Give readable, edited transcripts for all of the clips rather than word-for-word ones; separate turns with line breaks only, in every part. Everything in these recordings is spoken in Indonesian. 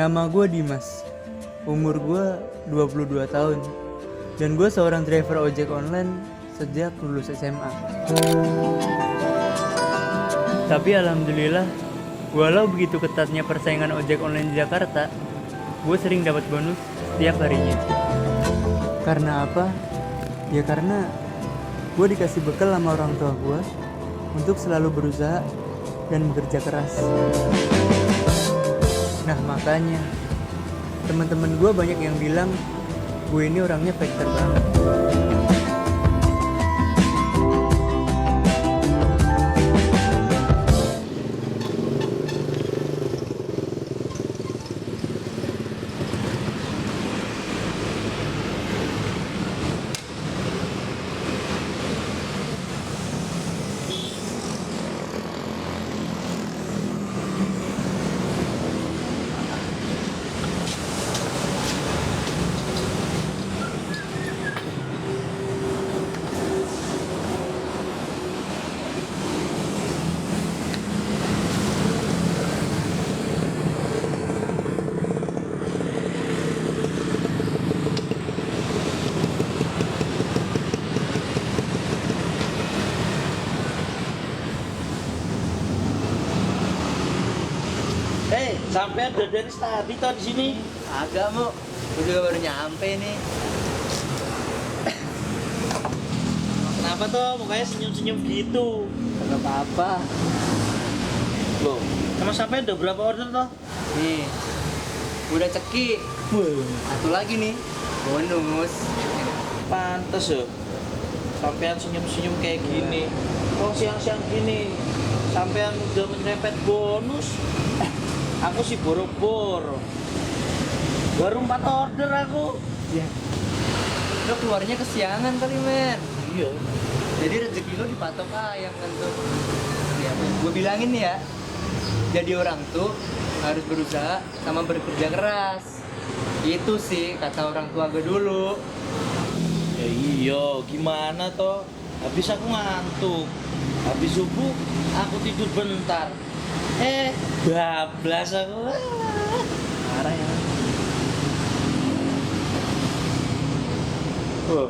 Nama gue Dimas. Umur gue 22 tahun. Dan gue seorang driver ojek online sejak lulus SMA. Tapi alhamdulillah, walau begitu ketatnya persaingan ojek online di Jakarta, gue sering dapat bonus setiap harinya. Karena apa? Ya karena gue dikasih bekal sama orang tua gue untuk selalu berusaha dan bekerja keras. Nah makanya teman-teman gue banyak yang bilang gue ini orangnya fighter banget.
Sampai udah dari tadi toh di sini.
Agak mau, gue juga baru nyampe nih.
Kenapa toh mukanya senyum-senyum gitu?
Gak apa-apa.
Loh, emang sampai udah berapa order toh?
Nih, udah ceki. Satu lagi nih, bonus.
Pantes ya. Sampean senyum-senyum kayak gini. Kok siang-siang gini? Sampean udah menyerempet bonus. Aku sih boro-boro. Baru 4 order aku.
Ya. Lo keluarnya kesiangan kali, men.
Iya.
Jadi rezeki lo dipatok ayam kan tuh. Ya, gue bilangin nih ya. Jadi orang tuh harus berusaha sama bekerja keras. Itu sih kata orang tua gue dulu.
Ya iya, gimana toh? Habis aku ngantuk. Habis subuh aku tidur bentar. Bablas aku.
Parah ya.
Oh,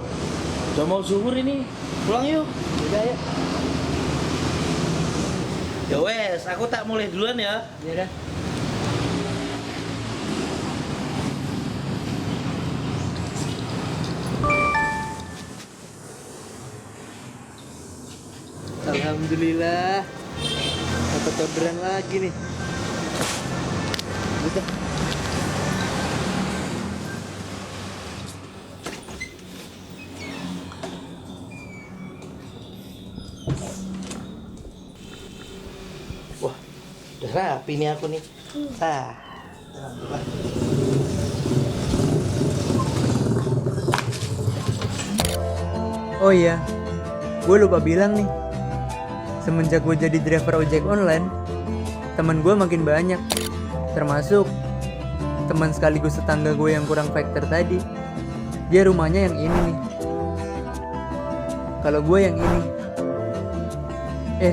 udah mau zuhur ini. Pulang yuk.
Udah ya.
Ya wes, aku tak mulai duluan ya.
Ya dah. Alhamdulillah. Dapat orderan lagi nih. Udah.
Wah, udah rapi nih aku nih.
Oh iya, gue lupa bilang nih. Semenjak gue jadi driver ojek online, teman gue makin banyak. Termasuk teman sekaligus tetangga gue yang kurang fighter tadi. Dia rumahnya yang ini nih. Kalau gue yang ini.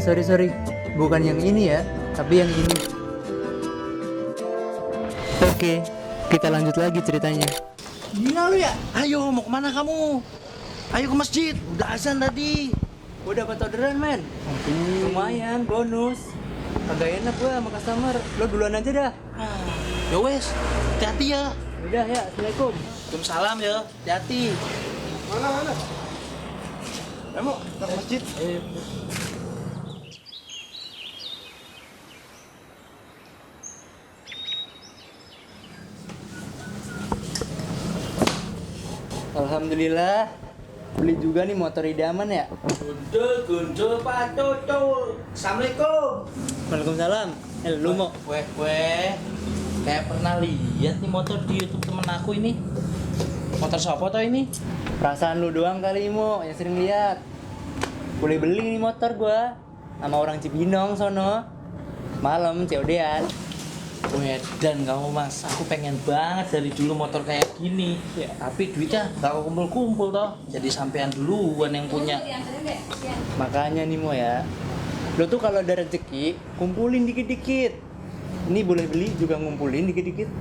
Sorry, bukan yang ini ya, tapi yang ini. Oke, kita lanjut lagi ceritanya.
Gila lu ya? Ayo, mau kemana kamu? Ayo ke masjid, udah azan tadi.
Gue dapat orderan, men. Lumayan, bonus. Agak enak gue sama customer. Lo duluan aja dah.
Ya wes, hati-hati ya.
Udah ya, assalamualaikum.
Waalaikumsalam ya, hati-hati.
Mana? Mau ke masjid?
Alhamdulillah. Beli juga nih motor idaman ya.
Gundul, Pak Tutul. Assalamualaikum.
Waalaikumsalam. Lu mau?
Weh. Kayak pernah lihat nih motor di YouTube temen aku ini. Motor siapa toh ini?
Perasaan lu doang kali Mo yang sering lihat. Boleh beli nih motor gua sama orang Cibinong sono. Malam COD-an.
Wedan kamu mas, aku pengen banget dari dulu motor kayak gini ya. Tapi duitnya gak kumpul-kumpul toh. Jadi sampean duluan yang punya.
Makanya nih Mo ya, lo tuh kalau ada rezeki kumpulin dikit-dikit. Ini boleh beli juga ngumpulin dikit-dikit.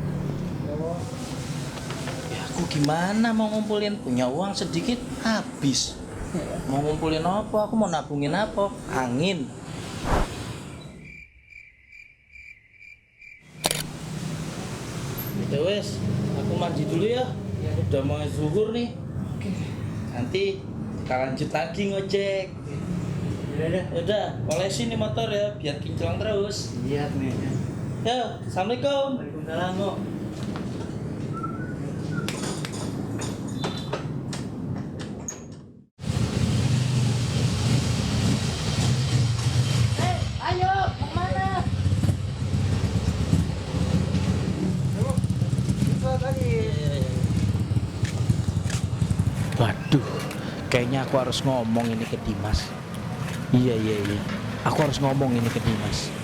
aku gimana mau ngumpulin, punya uang sedikit habis. Mau ngumpulin apa? Aku mau nabungin apa? Angin. Ya wes, aku mandi dulu ya. Udah mau zuhur nih. Nanti kita lanjut lagi ngojek. Udah, olesin nih motor ya, biar kinclong terus.
Siap nih.
Yo, assalamualaikum.
Waalaikumsalam, Mo.
Ayo, kemana? Waduh, kayaknya aku harus ngomong ini ke Dimas. Iya. Aku harus ngomong ini ke Dimas.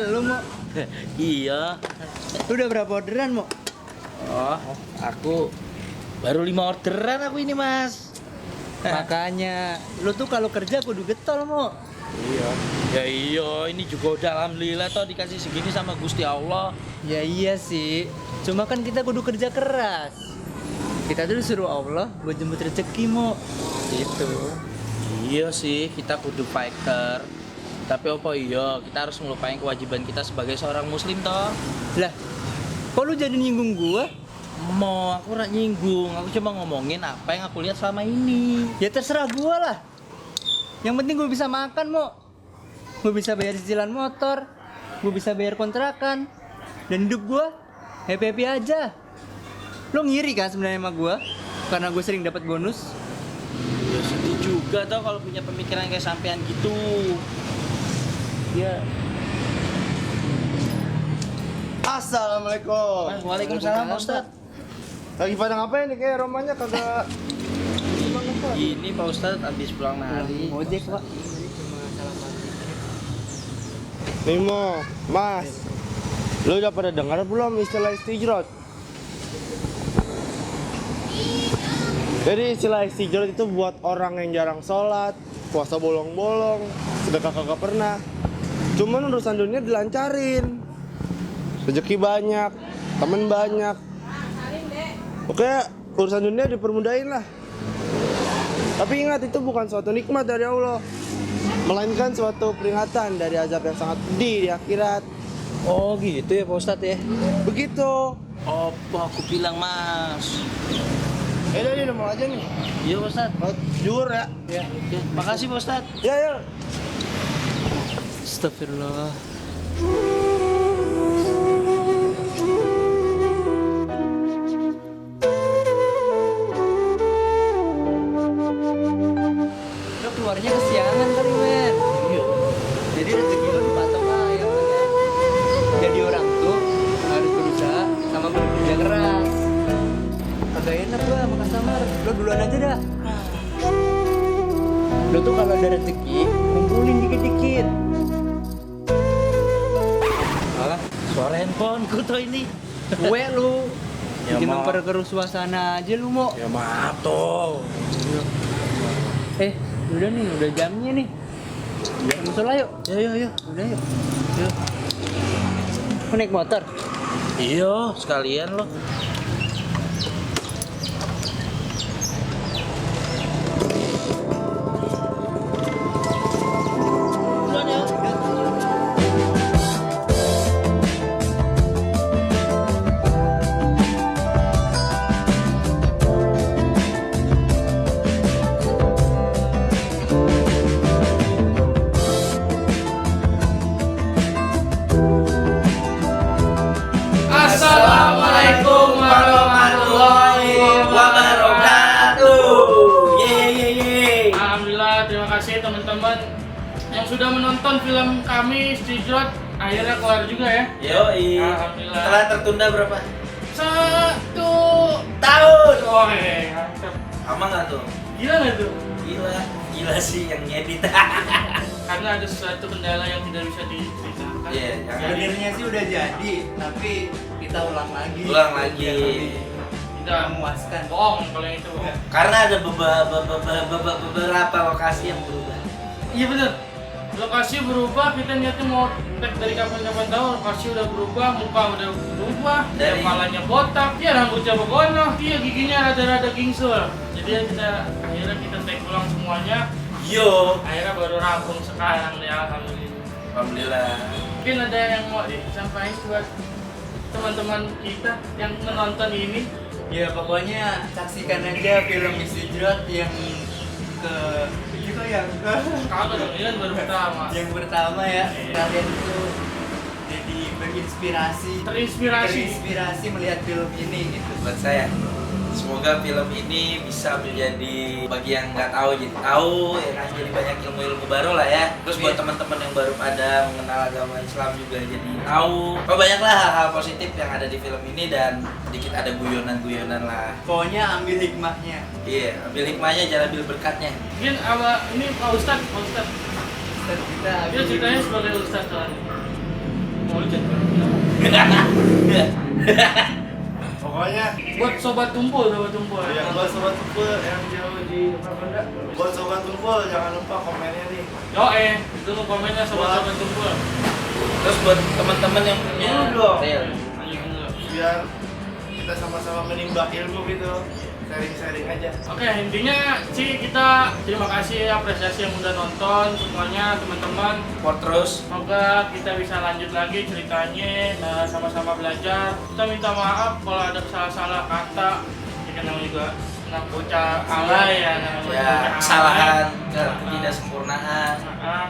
Lu Mo,
Iya.
lu udah berapa orderan Mo?
Oh, aku baru 5 orderan aku ini, Mas.
Makanya, lu tuh kalau kerja kudu getol Mo.
Iya. Ya iya, ini juga udah alhamdulillah toh dikasih segini sama Gusti Allah.
Ya iya sih, cuma kan kita kudu kerja keras. Kita tuh disuruh Allah buat jemput rezeki Mo. Gitu.
Iya sih, kita kudu fighter. Tapi apa iya, kita harus ngelupain kewajiban kita sebagai seorang muslim toh.
Lah, kok lu jadi nyinggung gua?
Mau aku rak nyinggung, aku cuma ngomongin apa yang aku lihat selama ini.
Ya terserah gua lah. Yang penting gua bisa makan Mo. Gua bisa bayar cicilan motor, gua bisa bayar kontrakan, dan hidup gua happy aja. Lu ngiri kan sebenarnya sama gua karena gua sering dapat bonus?
Ya sedih juga toh kalau punya pemikiran kayak sampean gitu.
Ya.
Assalamualaikum.
Waalaikumsalam Pak Ustadz.
Lagi pada ngapain nih? Kayak romanya kagak semangat, Pak.
Ini Pak Ustadz habis pulang hari.
Ojek Pak.
Nih Mo, Mas. Lu udah pada dengar belum istilah istijrot? Jadi istilah istijrot itu buat orang yang jarang sholat, puasa bolong-bolong, sedekah kagak pernah. Cuman urusan dunia dilancarin, rezeki banyak, temen banyak. Oke, urusan dunia dipermudahin lah. Tapi ingat, itu bukan suatu nikmat dari Allah, melainkan suatu peringatan dari azab yang sangat pedih di akhirat.
Oh gitu ya Pak Ustadz ya.
Begitu.
Apa aku bilang Mas?
Ini udah mau aja nih.
Iya Pak Ustadz.
Jujur ya.
Ya. Makasih Pak Ustadz.
Ya.
Astagfirullah. Lu keluarnya kesiangan kali men.
Iya.
Jadi rezeki lu dipatok aja. Jadi orang tuh harus berusaha sama bekerja keras. Kagak enak gua sama customer. Lu duluan aja dah. Lu tuh kalau ada rezeki kumpulin dikit-dikit.
Alah, suara handphoneku tuh ini.
Gue lu
Ya,
bikin
maaf.
memperkeruh suasana aja lu Mo.
Ya maaf toh.
Udah nih, udah jamnya nih. Ya, musola yuk.
Yuk.
Udah yuk. Mau naik motor?
Iya, sekalian loh. Assalamualaikum warahmatullahi wabarakatuh. Ye.
Alhamdulillah, terima kasih teman-teman yang sudah menonton film kami Istijrot. Akhirnya keluar juga ya.
Yoi.
Alhamdulillah.
Telah tertunda berapa?
1
Tahun.
Oh, mantap.
Sama nggak tuh?
Gila nggak tuh?
Gila sih yang ngedit.
Karena ada sesuatu kendala yang tidak bisa diceritakan.
Iya, jangan.
Sebenarnya sih udah jadi, tapi kita ulang lagi.
Ulang lagi.
Biar lebih
Tidak
memuaskan.
bohong kalau yang itu.
Karena ada beberapa lokasi yang berubah.
Iya bener. Lokasi berubah, kita niatnya mau tag dari kapan-kapan tahu lokasi udah berubah, muka udah berubah,
Dari-
kepalanya botak, ya rambutnya begono, iya giginya rada-rada gingsul. Jadi ya akhirnya kita tag ulang semuanya,
Yo,
akhirnya baru rampung sekarang nih alhamdulillah.
alhamdulillah.
Mungkin ada yang mau disampaikan buat teman-teman kita yang menonton ini.
Ya pokoknya saksikan aja film Istijrat yang ke juga yang ke
Kagak dong, ini kan baru pertama.
yang pertama ya.
Iya.
Kalian itu jadi berinspirasi,
Terinspirasi.
melihat film ini gitu.
Buat saya, semoga film ini bisa menjadi bagi yang nggak tahu jadi tahu, ya kan, jadi banyak ilmu-ilmu baru lah ya. Terus buat teman-teman yang baru pada mengenal agama Islam juga jadi tahu. Oh, banyaklah hal-hal positif yang ada di film ini dan sedikit ada guyonan-guyonan lah.
Pokoknya ambil hikmahnya.
Iya, ambil hikmahnya, jangan ambil berkatnya.
Mungkin ini Pak Ustadz.
Dan kita
Dia ceritanya sebagai Ustadz soalnya. Mau lu cerita?
Pokoknya
Buat sobat tumpul.
yang buat sobat kumpul,
Yang jauh di Banda.
buat sobat kumpul jangan lupa komennya nih.
Tunggu komennya sobat-sobat tumpul.
Terus buat teman-teman yang punya
Dulu dong.
real.
Lanjut dulu.
Biar kita sama-sama menimba ilmu gitu, sharing-sharing aja.
Oke, intinya sih kita terima kasih apresiasi yang udah nonton semuanya teman-teman.
Support terus.
Semoga kita bisa lanjut lagi ceritanya, sama-sama belajar. Kita minta maaf kalau ada salah-salah kata. Ya kan namanya juga anak bocah alay ya, namanya bocah
Ya,
alay.
kesalahan, ketidaksempurnaan.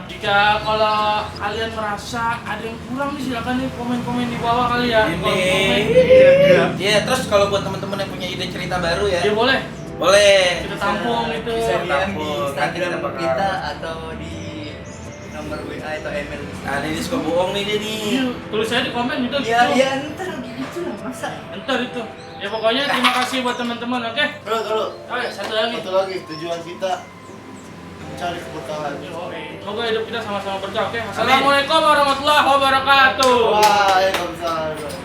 Jika kalau kalian merasa ada yang kurang nih silakan nih komen-komen di bawah kali ya.
Ini.
Komen.
Iya, terus kalau buat teman-teman yang punya ide cerita baru ya,
Ya boleh.
boleh.
Kita tampung itu.
Bisa DM di
Tampung. Nanti kita
Instagram
bakal-
kita atau di nomor WA atau email.
Nah, ini suka bohong nih dia nih.
Iya, tulis aja di komen gitu.
Ya, ya ntar gitu lah masa.
Ntar itu. Ya pokoknya terima kasih buat teman-teman, oke?
Terus,
Oke, satu lagi.
satu lagi tujuan kita mencari keberkahan.
Semoga hidup kita sama-sama berkah, oke? Assalamualaikum warahmatullahi wabarakatuh.
Waalaikumsalam.